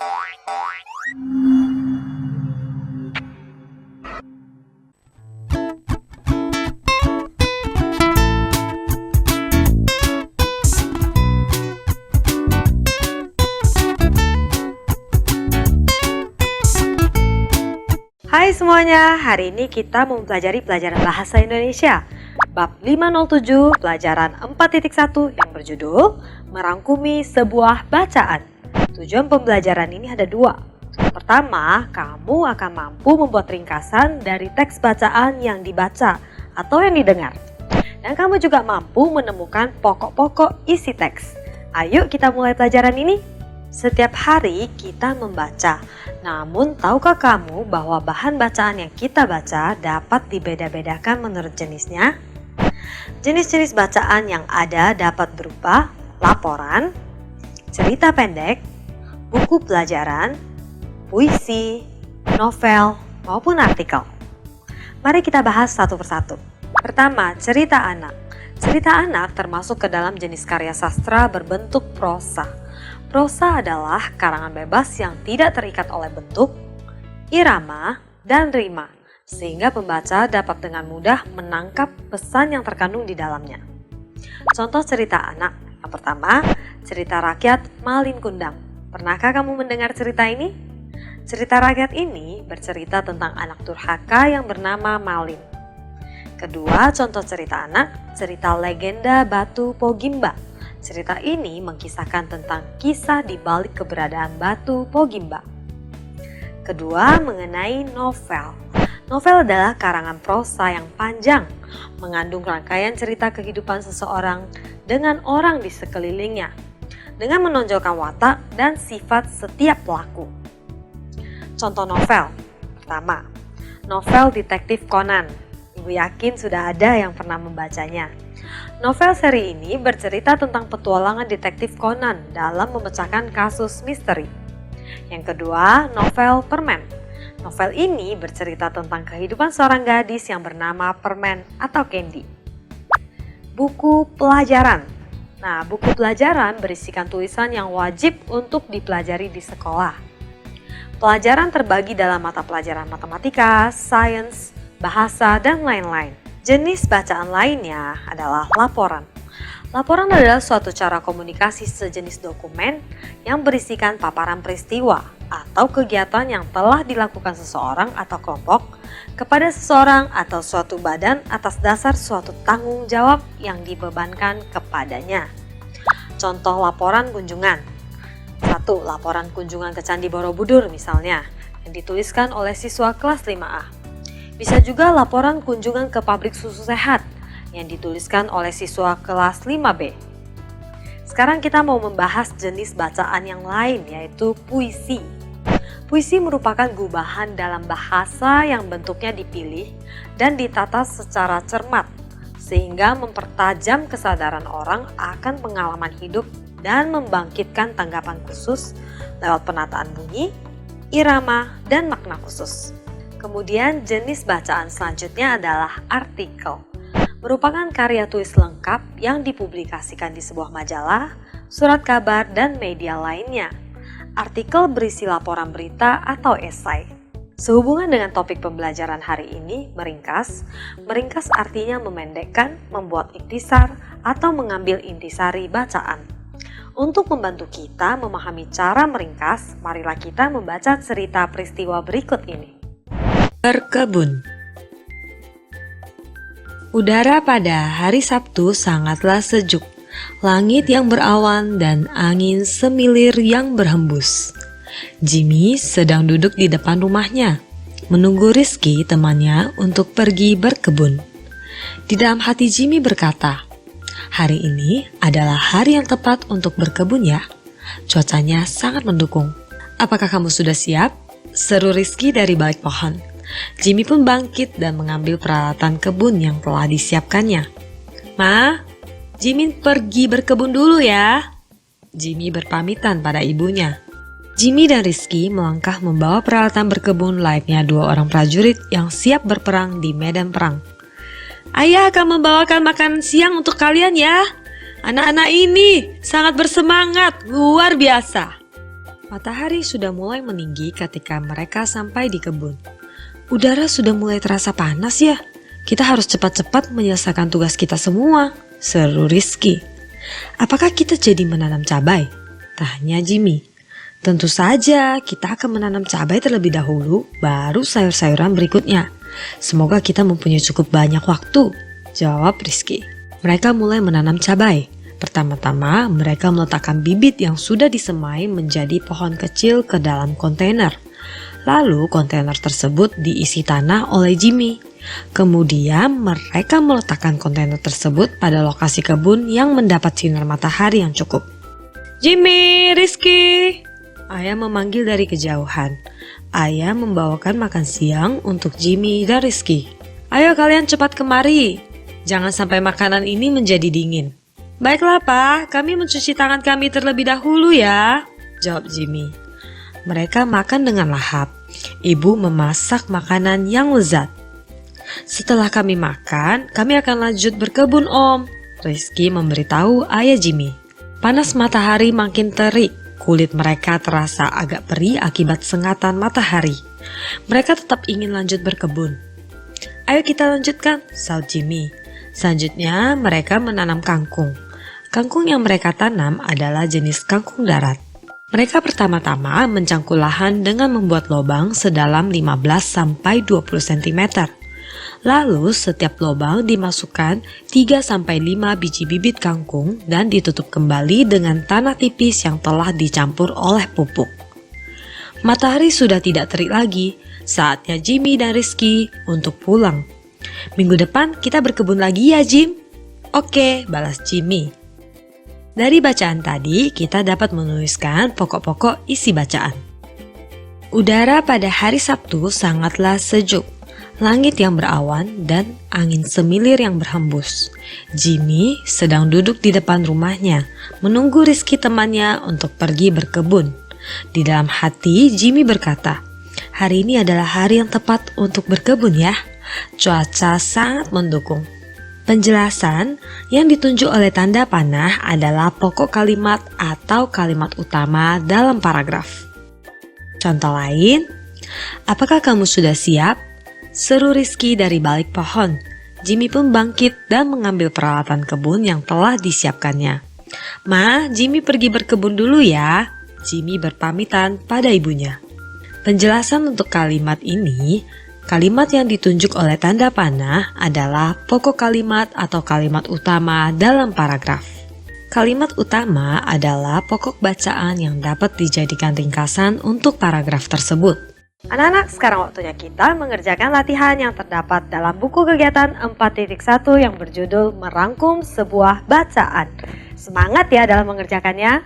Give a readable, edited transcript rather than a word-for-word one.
Hai semuanya, hari ini kita mempelajari pelajaran Bahasa Indonesia Bab 507 pelajaran 4.1 yang berjudul Merangkumi sebuah bacaan. Tujuan pembelajaran ini ada dua. Pertama, kamu akan mampu membuat ringkasan dari teks bacaan yang dibaca atau yang didengar. Dan kamu juga mampu menemukan pokok-pokok isi teks. Ayo kita mulai pelajaran ini. Setiap hari kita membaca, namun tahukah kamu bahwa bahan bacaan yang kita baca dapat dibeda-bedakan menurut jenisnya? Jenis-jenis bacaan yang ada dapat berupa laporan, cerita pendek, buku pelajaran, puisi, novel, maupun artikel. Mari kita bahas satu persatu. Pertama, cerita anak. Cerita anak termasuk ke dalam jenis karya sastra berbentuk prosa. Prosa adalah karangan bebas yang tidak terikat oleh bentuk, irama, dan rima, sehingga pembaca dapat dengan mudah menangkap pesan yang terkandung di dalamnya. Contoh cerita anak. Yang pertama, cerita rakyat Malin Kundang. Pernahkah kamu mendengar cerita ini? Cerita rakyat ini bercerita tentang anak durhaka yang bernama Malin. Kedua, contoh cerita anak, cerita legenda Batu Pogimba. Cerita ini mengkisahkan tentang kisah di balik keberadaan Batu Pogimba. Kedua, mengenai novel. Novel adalah karangan prosa yang panjang, mengandung rangkaian cerita kehidupan seseorang dengan orang di sekelilingnya, dengan menonjolkan watak dan sifat setiap pelaku. Contoh novel. Pertama, novel Detektif Conan. Ibu yakin sudah ada yang pernah membacanya. Novel seri ini bercerita tentang petualangan detektif Conan dalam memecahkan kasus misteri. Yang kedua, novel Permen. Novel ini bercerita tentang kehidupan seorang gadis yang bernama Permen atau Candy. Buku pelajaran. Nah, buku pelajaran berisikan tulisan yang wajib untuk dipelajari di sekolah. Pelajaran terbagi dalam mata pelajaran matematika, sains, bahasa, dan lain-lain. Jenis bacaan lainnya adalah laporan. Laporan adalah suatu cara komunikasi sejenis dokumen yang berisikan paparan peristiwa atau kegiatan yang telah dilakukan seseorang atau kelompok kepada seseorang atau suatu badan atas dasar suatu tanggung jawab yang dibebankan kepadanya. Contoh laporan kunjungan. 1. Laporan kunjungan ke Candi Borobudur misalnya, yang dituliskan oleh siswa kelas 5A. Bisa juga laporan kunjungan ke pabrik susu sehat yang dituliskan oleh siswa kelas 5B. Sekarang kita mau membahas jenis bacaan yang lain, yaitu puisi. Puisi merupakan gubahan dalam bahasa yang bentuknya dipilih dan ditata secara cermat, sehingga mempertajam kesadaran orang akan pengalaman hidup dan membangkitkan tanggapan khusus lewat penataan bunyi, irama, dan makna khusus. Kemudian jenis bacaan selanjutnya adalah artikel. Merupakan karya tulis lengkap yang dipublikasikan di sebuah majalah, surat kabar, dan media lainnya. Artikel berisi laporan berita atau esai. Sehubungan dengan topik pembelajaran hari ini, meringkas. Meringkas artinya memendekkan, membuat intisar, atau mengambil intisari bacaan. Untuk membantu kita memahami cara meringkas, marilah kita membaca cerita peristiwa berikut ini. Berkebun. Udara pada hari Sabtu sangatlah sejuk. Langit yang berawan dan angin semilir yang berhembus. Jimmy sedang duduk di depan rumahnya, menunggu Rizky temannya untuk pergi berkebun. Di dalam hati Jimmy berkata, "Hari ini adalah hari yang tepat untuk berkebun ya. Cuacanya sangat mendukung. Apakah kamu sudah siap?" seru Rizky dari balik pohon. Jimmy pun bangkit dan mengambil peralatan kebun yang telah disiapkannya. "Ma, Jimmy pergi berkebun dulu ya." Jimmy berpamitan pada ibunya. Jimmy dan Rizky melangkah membawa peralatan berkebun layaknya dua orang prajurit yang siap berperang di medan perang. "Ayah akan membawakan makanan siang untuk kalian ya. Anak-anak ini sangat bersemangat, luar biasa." Matahari sudah mulai meninggi ketika mereka sampai di kebun. Udara sudah mulai terasa panas ya. Kita harus cepat-cepat menyelesaikan tugas kita semua, seru Rizky. Apakah kita jadi menanam cabai? Tanya Jimmy. Tentu saja, kita akan menanam cabai terlebih dahulu, baru sayur-sayuran berikutnya. Semoga kita mempunyai cukup banyak waktu, jawab Rizky. Mereka mulai menanam cabai. Pertama-tama, mereka meletakkan bibit yang sudah disemai menjadi pohon kecil ke dalam kontainer. Lalu, kontainer tersebut diisi tanah oleh Jimmy. Kemudian, mereka meletakkan kontainer tersebut pada lokasi kebun yang mendapat sinar matahari yang cukup. Jimmy, Rizky! Ayah memanggil dari kejauhan. Ayah membawakan makan siang untuk Jimmy dan Rizky. Ayo kalian cepat kemari. Jangan sampai makanan ini menjadi dingin. Baiklah Pak, kami mencuci tangan kami terlebih dahulu ya, jawab Jimmy. Mereka makan dengan lahap. Ibu memasak makanan yang lezat. Setelah kami makan, kami akan lanjut berkebun Om, Rizky memberitahu ayah Jimmy. Panas matahari makin terik, kulit mereka terasa agak perih akibat sengatan matahari. Mereka tetap ingin lanjut berkebun. Ayo kita lanjutkan, sahut Jimmy. Selanjutnya mereka menanam kangkung. Kangkung yang mereka tanam adalah jenis kangkung darat. Mereka pertama-tama mencangkul lahan dengan membuat lubang sedalam 15-20 cm. Lalu setiap lubang dimasukkan 3-5 biji bibit kangkung dan ditutup kembali dengan tanah tipis yang telah dicampur oleh pupuk. Matahari sudah tidak terik lagi, saatnya Jimmy dan Rizky untuk pulang. Minggu depan kita berkebun lagi ya Jim? Oke, balas Jimmy. Dari bacaan tadi, kita dapat menuliskan pokok-pokok isi bacaan. Udara pada hari Sabtu sangatlah sejuk. Langit yang berawan dan angin semilir yang berhembus. Jimmy sedang duduk di depan rumahnya, menunggu Rizky temannya untuk pergi berkebun. Di dalam hati, Jimmy berkata, hari ini adalah hari yang tepat untuk berkebun ya. Cuaca sangat mendukung. Penjelasan yang ditunjuk oleh tanda panah adalah pokok kalimat atau kalimat utama dalam paragraf. Contoh lain, apakah kamu sudah siap? Seru Rizky dari balik pohon. Jimmy pun bangkit dan mengambil peralatan kebun yang telah disiapkannya. Ma, Jimmy pergi berkebun dulu ya. Jimmy berpamitan pada ibunya. Penjelasan untuk kalimat ini, kalimat yang ditunjuk oleh tanda panah adalah pokok kalimat atau kalimat utama dalam paragraf. Kalimat utama adalah pokok bacaan yang dapat dijadikan ringkasan untuk paragraf tersebut. Anak-anak, sekarang waktunya kita mengerjakan latihan yang terdapat dalam buku kegiatan 4.1 yang berjudul Merangkum Sebuah Bacaan. Semangat ya dalam mengerjakannya.